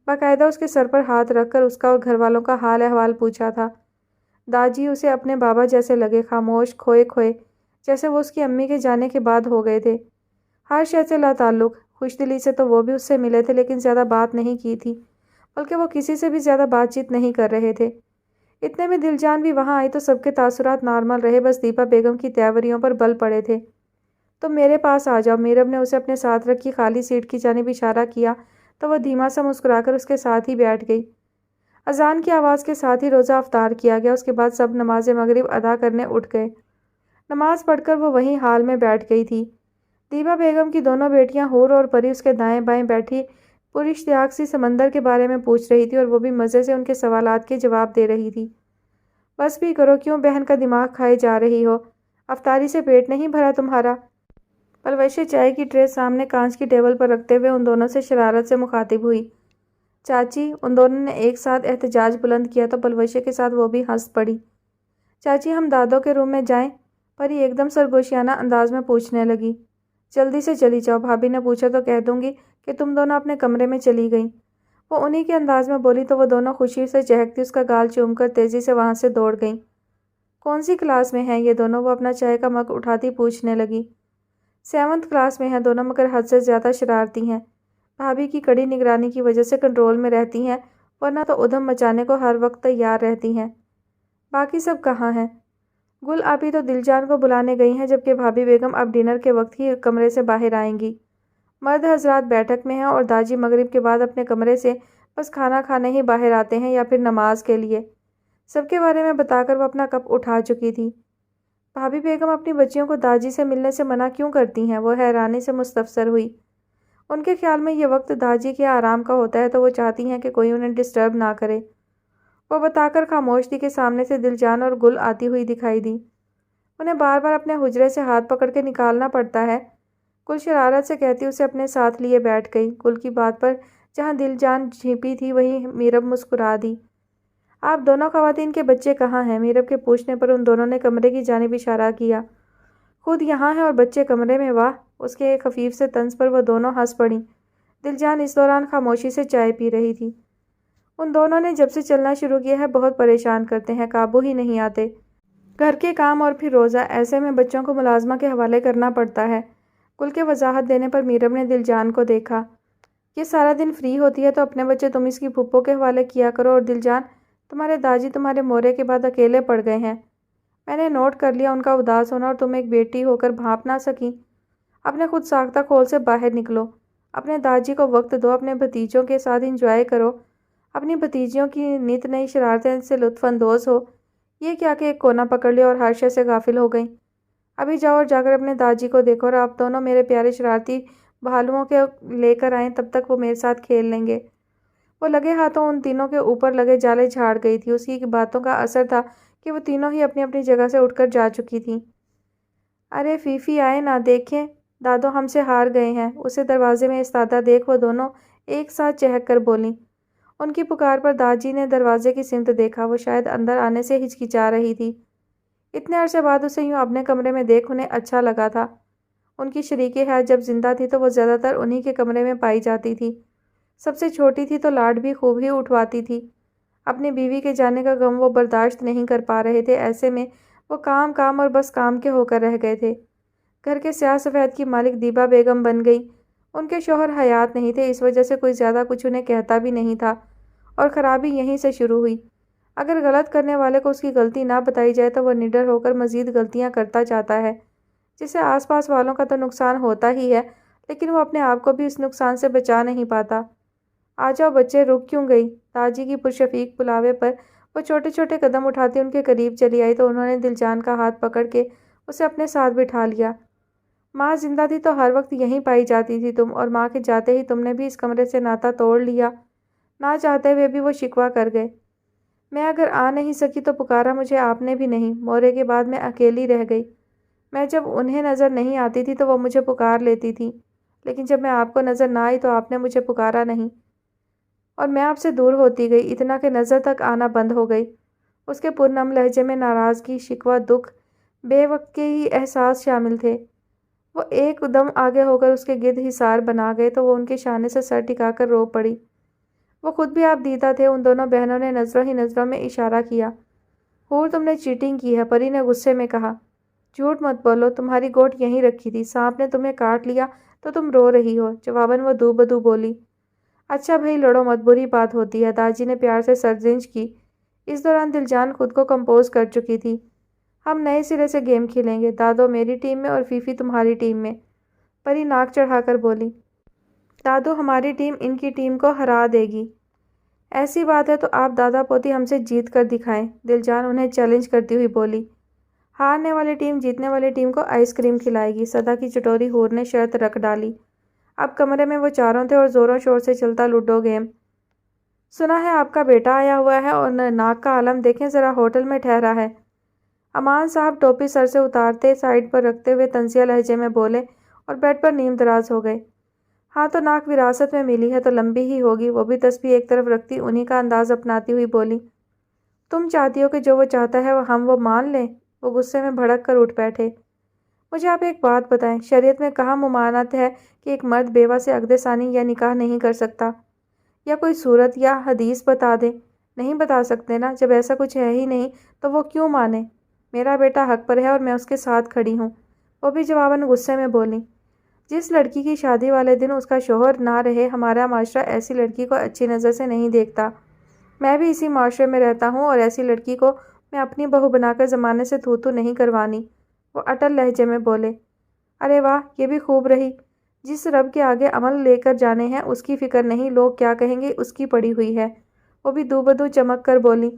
باقاعدہ اس کے سر پر ہاتھ رکھ کر اس کا اور گھر والوں کا حال احوال پوچھا تھا۔ داجی اسے اپنے بابا جیسے لگے، خاموش، کھوئے کھوئے، جیسے وہ اس کی امی کے جانے کے بعد ہو گئے تھے۔ ہر شے سے لا تعلق، خوش دلی سے تو وہ بھی اس سے ملے تھے لیکن زیادہ بات نہیں کی تھی، بلکہ وہ کسی سے بھی زیادہ بات چیت نہیں کر رہے تھے۔ اتنے میں دل جان بھی وہاں آئی تو سب کے تاثرات نارمل رہے، بس دیپا بیگم کی تیوریوں پر بل پڑے تھے۔ تم میرے پاس آ جاؤ۔ میرب نے اسے اپنے ساتھ رکھی خالی سیٹ کی جانب اشارہ کیا تو وہ دھیما سا مسکرا کر اس کے ساتھ ہی بیٹھ گئی۔ اذان کی آواز کے ساتھ ہی روزہ افطار کیا گیا۔ اس کے بعد سب نماز مغرب ادا کرنے اٹھ گئے۔ نماز پڑھ کر وہ وہیں حال میں بیٹھ گئی تھی۔ دیپا بیگم کی دونوں بیٹیاں حور اور پری اس کے دائیں بائیں بیٹھی پوری اشتیاق سی سمندر کے بارے میں پوچھ رہی تھی اور وہ بھی مزے سے ان کے سوالات کے جواب دے رہی تھی۔ بس بھی کرو، کیوں بہن کا دماغ کھائے جا رہی ہو؟ افطاری سے پیٹ نہیں بھرا تمہارا؟ پلوشیہ چائے کی ٹرے سامنے کانچ کی ٹیبل پر رکھتے ہوئے ان دونوں سے شرارت سے مخاطب ہوئی۔ چاچی، ان دونوں نے ایک ساتھ احتجاج بلند کیا تو پلوشیہ کے ساتھ وہ بھی ہنس پڑی۔ چاچی، ہم دادوں کے روم میں جائیں؟ پری ایک دم سرگوشیانہ انداز میں پوچھنے لگی۔ جلدی سے چلی جاؤ، بھابھی نے پوچھا تو کہہ دوں گی کہ تم دونوں اپنے کمرے میں چلی گئیں۔ وہ انہی کے انداز میں بولی تو وہ دونوں خوشی سے چہکتی اس کا گال چوم کر تیزی سے وہاں سے دوڑ گئیں۔ کون سی کلاس میں ہیں یہ دونوں؟ وہ اپنا چائے کا مگ اٹھاتی پوچھنے لگی۔ 7ویں کلاس میں ہیں دونوں، مگر حد سے زیادہ شرارتی ہیں۔ بھابھی کی کڑی نگرانی کی وجہ سے کنٹرول میں رہتی ہیں، ورنہ تو ادھم مچانے کو ہر وقت تیار رہتی ہیں۔ باقی سب کہاں ہیں؟ گل آپی تو دل جان کو بلانے گئی ہیں، جبکہ بھابھی بیگم اب ڈنر کے وقت ہی کمرے سے باہر آئیں گی۔ مرد حضرات بیٹھک میں ہیں اور داجی مغرب کے بعد اپنے کمرے سے بس کھانا کھانے ہی باہر آتے ہیں یا پھر نماز کے لیے۔ سب کے بارے میں بتا کر وہ اپنا کپ اٹھا چکی تھی۔ بھابھی بیگم اپنی بچیوں کو داجی سے ملنے سے منع کیوں کرتی ہیں؟ وہ حیرانی سے مستفسر ہوئی۔ ان کے خیال میں یہ وقت داجی کے آرام کا ہوتا ہے تو وہ چاہتی ہیں کہ کوئی انہیں ڈسٹرب نہ کرے۔ وہ بتا کر خاموش تھی کہ سامنے سے دل جان اور گل آتی ہوئی دکھائی دی۔ انہیں بار بار اپنے حجرے سے ہاتھ پکڑ کے نکالنا پڑتا ہے، گل شرارت سے کہتی اسے اپنے ساتھ لیے بیٹھ گئی۔ گل کی بات پر جہاں دل جان جھیپی تھی وہیں میرب مسکرا دی۔ آپ دونوں خواتین کے بچے کہاں ہیں؟ میرب کے پوچھنے پر ان دونوں نے کمرے کی جانب اشارہ کیا۔ خود یہاں ہیں اور بچے کمرے میں؟ واہ! اس کے ایک خفیف سے طنز پر وہ دونوں ہنس پڑیں۔ دل جان اس دوران خاموشی سے چائے پی رہی تھی۔ ان دونوں نے جب سے چلنا شروع کیا ہے بہت پریشان کرتے ہیں، قابو ہی نہیں آتے۔ گھر کے کام اور پھر روزہ، ایسے میں بچوں کو ملازمہ کے حوالے کرنا پڑتا ہے۔ گل کے وضاحت دینے پر میرب نے دل جان کو دیکھا۔ یہ سارا دن فری ہوتی ہے تو اپنے بچے تم اس کی پھپھو کے حوالے کیا کرو، اور دل جان، تمہارے داجی تمہارے مورے کے بعد اکیلے پڑ گئے ہیں۔ میں نے نوٹ کر لیا ان کا اداس ہونا، اور تم ایک بیٹی ہو کر بھانپ نہ سکیں۔ اپنے خود ساختہ کھول سے باہر نکلو، اپنے داجی کو وقت دو، اپنے بھتیجوں کے ساتھ انجوائے کرو، اپنی بھتیجیوں کی نت نئی شرارتیں سے لطف اندوز ہو۔ یہ کیا کہ ایک کونا پکڑ لیا اور ہر شے سے غافل ہو گئیں۔ ابھی جاؤ اور جا کر اپنے داجی کو دیکھو، اور آپ دونوں میرے پیارے شرارتی بھالوؤں کے لے کر آئیں، تب تک وہ میرے ساتھ کھیل لیں گے۔ وہ لگے ہاتھوں ان تینوں کے اوپر لگے جالے جھاڑ گئی تھی۔ اس کی باتوں کا اثر تھا کہ وہ تینوں ہی اپنی اپنی جگہ سے اٹھ کر جا چکی تھیں۔ ارے فیفی آئے نا، دیکھیں دادو ہم سے ہار گئے ہیں۔ اسے دروازے میں استادہ دیکھ وہ دونوں ایک ساتھ چہک کر بولیں۔ ان کی پکار پر داجی نے دروازے کی سمت دیکھا۔ وہ شاید اندر آنے سے ہچکچا رہی تھی۔ اتنے عرصے بعد اسے یوں اپنے کمرے میں دیکھ انہیں اچھا لگا تھا۔ ان کی شریک حیات جب زندہ تھی تو وہ زیادہ تر انہی کے کمرے میں پائی جاتی تھی۔ سب سے چھوٹی تھی تو لاڈ بھی خوب ہی اٹھواتی تھی۔ اپنی بیوی کے جانے کا غم وہ برداشت نہیں کر پا رہے تھے، ایسے میں وہ کام کام اور بس کام کے ہو کر رہ گئے تھے۔ گھر کے سیاہ سفید کی مالک دیپا بیگم بن گئی۔ ان کے شوہر حیات نہیں تھے، اس وجہ سے کوئی زیادہ کچھ انہیں کہتا بھی نہیں تھا، اور خرابی یہیں سے شروع ہوئی۔ اگر غلط کرنے والے کو اس کی غلطی نہ بتائی جائے تو وہ نڈر ہو کر مزید غلطیاں کرتا جاتا ہے، جس سے آس پاس والوں کا تو نقصان ہوتا ہی ہے، لیکن وہ اپنے آپ کو بھی اس نقصان سے بچا نہیں پاتا۔ آ جاؤ بچے، رک کیوں گئی؟ داجی کی پرشفیق بلاوے پر وہ چھوٹے چھوٹے قدم اٹھاتی ان کے قریب چلی آئی تو انہوں نے دل جان کا ہاتھ پکڑ کے اسے اپنے ساتھ بٹھا لیا۔ ماں زندہ تھی تو ہر وقت یہیں پائی جاتی تھی تم، اور ماں کے جاتے ہی تم نے بھی اس کمرے سے ناتا توڑ لیا۔ نہ چاہتے ہوئے بھی وہ شکوہ کر گئے۔ میں اگر آ نہیں سکی تو پکارا مجھے آپ نے بھی نہیں، مورے کے بعد میں اکیلی رہ گئی۔ میں جب انہیں نظر نہیں آتی تھی تو وہ مجھے پکار لیتی تھی، لیکن جب میں آپ کو نظر نہ آئی تو آپ نے مجھے پکارا نہیں، اور میں آپ سے دور ہوتی گئی، اتنا کہ نظر تک آنا بند ہو گئی۔ اس کے پرنم لہجے میں ناراضگی، شکوہ، دکھ بے وقتی احساس شامل تھے۔ وہ ایک دم آگے ہو کر اس کے گرد حصار بنا گئے تو وہ ان کے شانے سے سر ٹکا کر رو پڑی۔ وہ خود بھی آپ دیدہ تھے۔ ان دونوں بہنوں نے نظروں ہی نظروں میں اشارہ کیا۔ حور تم نے چیٹنگ کی ہے، پری نے غصے میں کہا۔ جھوٹ مت بولو، تمہاری گوٹ یہیں رکھی تھی، سانپ نے تمہیں کاٹ لیا تو تم رو رہی ہو، جواباً وہ دو بدو بولی۔ اچھا بھائی لڑو مت، بری بات ہوتی ہے، داجی نے پیار سے سرزنش کی۔ اس دوران دل جان خود کو کمپوز کر چکی تھی۔ ہم نئے سرے سے گیم کھیلیں گے، دادو میری ٹیم میں اور فیفی تمہاری ٹیم میں، پری ناک چڑھا کر بولی۔ دادو ہماری ٹیم ان کی ٹیم کو ہرا دے گی۔ ایسی بات ہے تو آپ دادا پوتی ہم سے جیت کر دکھائیں، دل جان انہیں چیلنج کرتی ہوئی بولی۔ ہارنے والی ٹیم جیتنے والی ٹیم کو آئس کریم کھلائے گی، سدا کی چٹوری حور نے شرط رکھ ڈالی۔ اب کمرے میں وہ چاروں تھے اور زوروں شور سے چلتا لوڈو گیم۔ سنا ہے آپ کا بیٹا آیا ہوا ہے اور ناک کا عالم دیکھیں ذرا، ہوٹل میں ٹھہرا ہے۔ امان صاحب ٹوپی سر سے اتارتے سائڈ پر رکھتے ہوئے طنزیہ لہجے میں بولے اور بیڈ پر نیم دراز ہو گئے۔ ہاں تو ناک وراثت میں ملی ہے تو لمبی ہی ہوگی، وہ بھی تسبیح ایک طرف رکھتی انہی کا انداز اپناتی ہوئی بولی۔ تم چاہتی ہو کہ جو وہ چاہتا ہے ہم وہ مان لیں؟ وہ غصے میں بھڑک کر اٹھ بیٹھے۔ مجھے آپ ایک بات بتائیں، شریعت میں کہاں ممانعت ہے کہ ایک مرد بیوہ سے عقد ثانی یا نکاح نہیں کر سکتا؟ یا کوئی صورت یا حدیث بتا دیں۔ نہیں بتا سکتے نا، جب ایسا کچھ ہے ہی نہیں تو وہ کیوں مانے؟ میرا بیٹا حق پر ہے اور میں اس کے ساتھ کھڑی ہوں، وہ بھی جواباً غصے میں بولی۔ جس لڑکی کی شادی والے دن اس کا شوہر نہ رہے، ہمارا معاشرہ ایسی لڑکی کو اچھی نظر سے نہیں دیکھتا۔ میں بھی اسی معاشرے میں رہتا ہوں اور ایسی لڑکی کو میں اپنی بہو بنا کر زمانے سے تھو تھو نہیں کروانی، وہ اٹل لہجے میں بولے۔ ارے واہ، یہ بھی خوب رہی۔ جس رب کے آگے عمل لے کر جانے ہیں اس کی فکر نہیں، لوگ کیا کہیں گے اس کی پڑی ہوئی ہے، وہ بھی دو بدو چمک کر بولی۔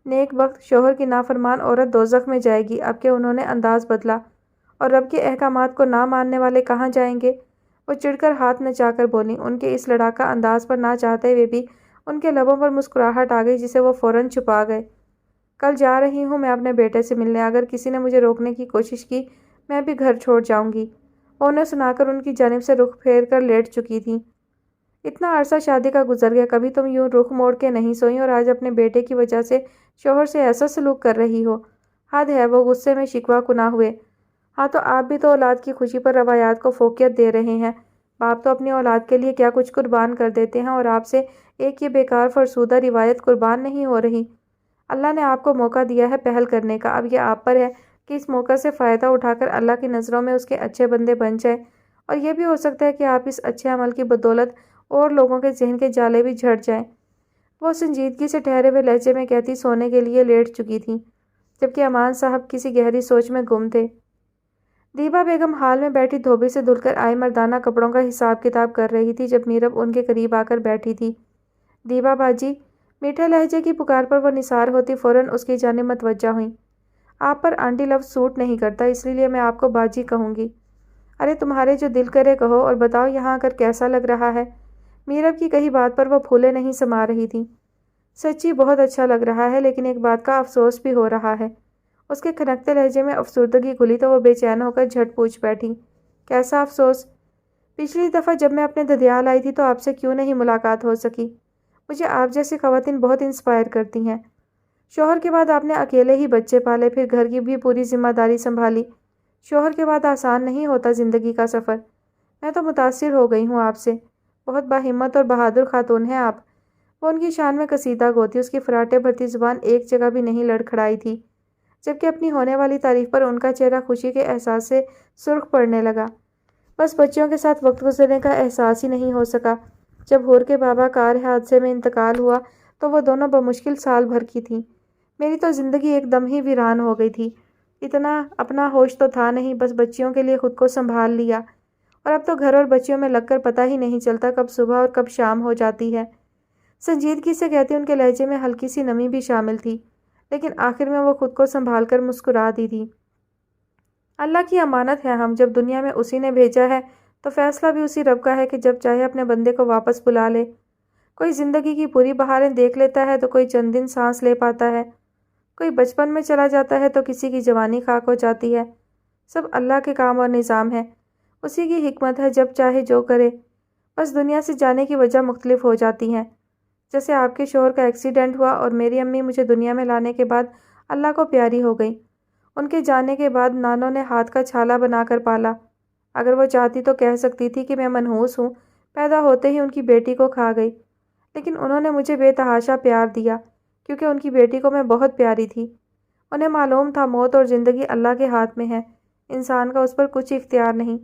نیک وقت شوہر کی نافرمان عورت دوزخ میں جائے گی، اب کہ انہوں نے انداز بدلا، اور رب کے احکامات کو نہ ماننے والے کہاں جائیں گے؟ وہ چڑھ کر ہاتھ نچا کر بولی۔ ان کے اس لڑاکا انداز پر نہ چاہتے ہوئے بھی ان کے لبوں پر مسکراہٹ آ گئی جسے وہ فوراً چھپا گئے۔ کل جا رہی ہوں میں اپنے بیٹے سے ملنے، اگر کسی نے مجھے روکنے کی کوشش کی میں بھی گھر چھوڑ جاؤں گی، وہ انہیں سنا کر ان کی جانب سے رخ پھیر کر لیٹ چکی تھیں۔ اتنا عرصہ شادی کا گزر گیا، کبھی تم یوں رخ موڑ کے نہیں سوئی اور آج اپنے بیٹے کی وجہ سے شوہر سے ایسا سلوک کر رہی ہو، حد ہے، وہ غصے میں شکوہ کنا ہوئے۔ ہاں تو آپ بھی تو اولاد کی خوشی پر روایات کو فوقیت دے رہے ہیں، باپ تو اپنی اولاد کے لیے کیا کچھ قربان کر دیتے ہیں اور آپ سے ایک یہ بیکار فرسودہ روایت قربان نہیں ہو رہی۔ اللہ نے آپ کو موقع دیا ہے پہل کرنے کا، اب یہ آپ پر ہے کہ اس موقع سے فائدہ اٹھا کر اللہ کی نظروں میں اس کے اچھے بندے بن جائیں، اور یہ بھی ہو سکتا ہے کہ آپ اس اچھے عمل کی بدولت اور لوگوں کے ذہن کے جالے بھی جھڑ جائیں۔ وہ سنجیدگی سے ٹھہرے ہوئے لہجے میں کہتی سونے کے لیے لیٹ چکی تھیں، جبکہ امان صاحب کسی گہری سوچ میں گم تھے۔ دیبا بیگم حال میں بیٹھی دھوبی سے دھل کر آئے مردانہ کپڑوں کا حساب کتاب کر رہی تھی جب میرب ان کے قریب آ کر بیٹھی تھی۔ دیبا باجی، میٹھے لہجے کی پکار پر وہ نثار ہوتی فوراً اس کی جانب متوجہ ہوئیں۔ آپ پر آنٹی لفظ سوٹ نہیں کرتا، اس لیے میں آپ کو باجی کہوں گی۔ ارے تمہارے جو دل کرے کہو، اور بتاؤ یہاں آ کر کیسا لگ رہا ہے؟ میرب کی کہی بات پر وہ پھولے نہیں سما رہی تھی۔ سچی بہت اچھا لگ رہا ہے، لیکن ایک بات کا افسوس بھی ہو رہا ہے۔ اس کے کھنکتے لہجے میں افسردگی گھلی تو وہ بے چین ہو کر جھٹ پوچھ بیٹھی۔ کیسا افسوس؟ پچھلی دفعہ جب میں اپنے ددیال آئی تھی تو آپ سے کیوں نہیں ملاقات ہو سکی؟ مجھے آپ جیسی خواتین بہت انسپائر کرتی ہیں۔ شوہر کے بعد آپ نے اکیلے ہی بچے پالے، پھر گھر کی بھی پوری ذمہ داری سنبھالی۔ شوہر کے بعد آسان نہیں ہوتا زندگی کا سفر۔ میں تو متاثر ہو گئی ہوں آپ سے، بہت باہمت اور بہادر خاتون ہیں آپ۔ وہ ان کی شان میں قصیدہ گو تھی، اس کی فراٹے بھرتی زبان ایک جگہ بھی نہیں لڑکھڑائی تھی، جبکہ اپنی ہونے والی تعریف پر ان کا چہرہ خوشی کے احساس سے سرخ پڑنے لگا۔ بس بچیوں کے ساتھ وقت گزرنے کا احساس ہی نہیں ہو سکا۔ جب حور کے بابا کار حادثے میں انتقال ہوا تو وہ دونوں بمشکل سال بھر کی تھیں۔ میری تو زندگی ایک دم ہی ویران ہو گئی تھی۔ اتنا اپنا ہوش تو تھا نہیں، بس بچیوں کے لیے خود کو سنبھال لیا، اور اب تو گھر اور بچیوں میں لگ کر پتہ ہی نہیں چلتا کب صبح اور کب شام ہو جاتی ہے۔ سنجیدگی سے کہتی ان کے لہجے میں ہلکی سی نمی بھی شامل تھی، لیکن آخر میں وہ خود کو سنبھال کر مسکرا دی تھی۔ اللہ کی امانت ہے ہم، جب دنیا میں اسی نے بھیجا ہے تو فیصلہ بھی اسی رب کا ہے کہ جب چاہے اپنے بندے کو واپس بلا لے۔ کوئی زندگی کی پوری بہاریں دیکھ لیتا ہے تو کوئی چند دن سانس لے پاتا ہے، کوئی بچپن میں چلا جاتا ہے تو کسی کی جوانی خاک ہو جاتی ہے۔ سب اللہ کے کام اور نظام ہے، اسی کی حکمت ہے، جب چاہے جو کرے۔ بس دنیا سے جانے کی وجہ مختلف ہو جاتی ہیں، جیسے آپ کے شوہر کا ایکسیڈنٹ ہوا اور میری امی مجھے دنیا میں لانے کے بعد اللہ کو پیاری ہو گئی۔ ان کے جانے کے بعد نانو نے ہاتھ کا چھالا بنا کر پالا۔ اگر وہ چاہتی تو کہہ سکتی تھی کہ میں منحوس ہوں، پیدا ہوتے ہی ان کی بیٹی کو کھا گئی، لیکن انہوں نے مجھے بے تحاشا پیار دیا کیونکہ ان کی بیٹی کو میں بہت پیاری تھی۔ انہیں معلوم تھا موت اور زندگی اللہ کے ہاتھ میں ہے، انسان کا اس پر کچھ اختیار نہیں۔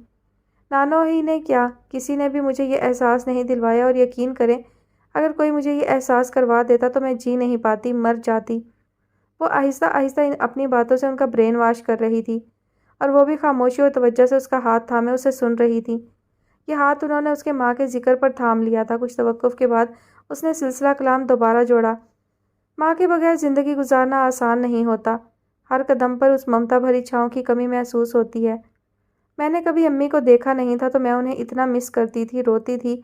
نانو ہی نے کیا، کسی نے بھی مجھے یہ احساس نہیں دلوایا، اور یقین کریں اگر کوئی مجھے یہ احساس کروا دیتا تو میں جی نہیں پاتی، مر جاتی۔ وہ آہستہ آہستہ اپنی باتوں سے ان کا برین واش کر رہی تھی، اور وہ بھی خاموشی اور توجہ سے اس کا ہاتھ تھامے اسے سن رہی تھی۔ یہ ہاتھ انہوں نے اس کے ماں کے ذکر پر تھام لیا تھا۔ کچھ توقف کے بعد اس نے سلسلہ کلام دوبارہ جوڑا۔ ماں کے بغیر زندگی گزارنا آسان نہیں ہوتا، ہر قدم پر اس ممتا بھری چھاؤں کی کمی محسوس ہوتی ہے۔ میں نے کبھی امی کو دیکھا نہیں تھا تو میں انہیں اتنا مس کرتی تھی، روتی تھی۔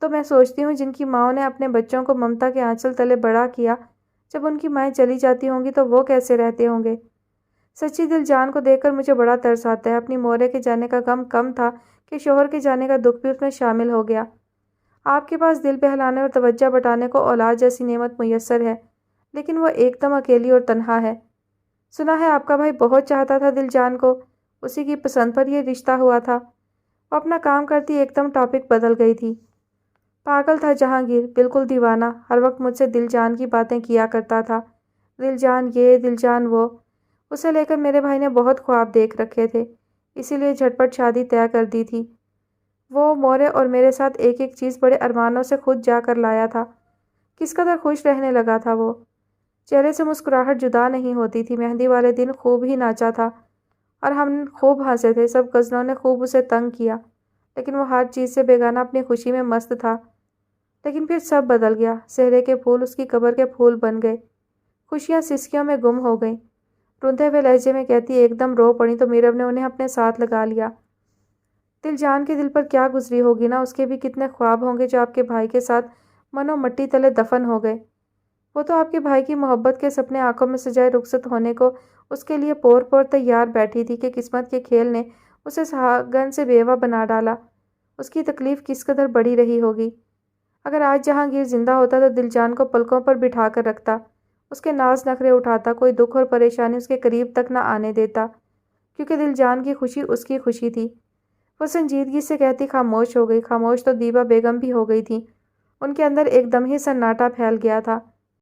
تو میں سوچتی ہوں جن کی ماؤں نے اپنے بچوں کو ممتا کے آنچل تلے بڑا کیا، جب ان کی مائیں چلی جاتی ہوں گی تو وہ کیسے رہتے ہوں گے۔ سچی دل جان کو دیکھ کر مجھے بڑا ترس آتا ہے۔ اپنی مورے کے جانے کا غم کم تھا کہ شوہر کے جانے کا دکھ بھی اس میں شامل ہو گیا۔ آپ کے پاس دل بہلانے اور توجہ بٹانے کو اولاد جیسی نعمت میسر ہے، لیکن وہ ایک دم اکیلی اور تنہا ہے۔ سنا ہے آپ کا بھائی بہت چاہتا تھا دل جان کو، اسی کی پسند پر یہ رشتہ ہوا تھا۔ وہ اپنا کام کرتی ایک دم ٹاپک بدل گئی تھی۔ پاگل تھا جہانگیر، بالکل دیوانہ، ہر وقت مجھ سے دل جان کی باتیں کیا کرتا تھا۔ دل جان یہ، دل جان وہ۔ اسے لے کر میرے بھائی نے بہت خواب دیکھ رکھے تھے، اسی لیے جھٹ پٹ شادی طے کر دی تھی۔ وہ مورے اور میرے ساتھ ایک ایک چیز بڑے ارمانوں سے خود جا کر لایا تھا۔ کس قدر خوش رہنے لگا تھا وہ، چہرے سے مسکراہٹ جدا نہیں ہوتی تھی۔ مہندی والے دن خوب ہی ناچا تھا اور ہم خوب ہنسے تھے، سب کزنوں نے خوب اسے تنگ کیا، لیکن وہ ہر چیز سے بیگانہ اپنی خوشی میں مست تھا۔ لیکن پھر سب بدل گیا، سہرے کے پھول اس کی قبر کے پھول بن گئے، خوشیاں سسکیوں میں گم ہو گئیں۔ روندے ہوئے لہجے میں کہتی ایک دم رو پڑی تو میرو نے انہیں اپنے ساتھ لگا لیا۔ دل جان کے دل پر کیا گزری ہوگی نا، اس کے بھی کتنے خواب ہوں گے جو آپ کے بھائی کے ساتھ منو مٹی تلے دفن ہو گئے۔ وہ تو آپ کے بھائی کی محبت کے سپنے آنکھوں میں سجائے رخصت ہونے کو اس کے لیے پور پور تیار بیٹھی تھی کہ قسمت کے کھیل نے اسے سہاگن سے بیوہ بنا ڈالا۔ اس کی تکلیف کس قدر بڑھی رہی ہوگی۔ اگر آج جہانگیر زندہ ہوتا تو دل جان کو پلکوں پر بٹھا کر رکھتا، اس کے ناز نخرے اٹھاتا، کوئی دکھ اور پریشانی اس کے قریب تک نہ آنے دیتا، کیونکہ دل جان کی خوشی اس کی خوشی تھی۔ وہ سنجیدگی سے کہتی خاموش ہو گئی۔ خاموش تو دیبا بیگم بھی ہو گئی تھی، ان کے اندر ایک دم ہی سناٹا پھیل گیا تھا۔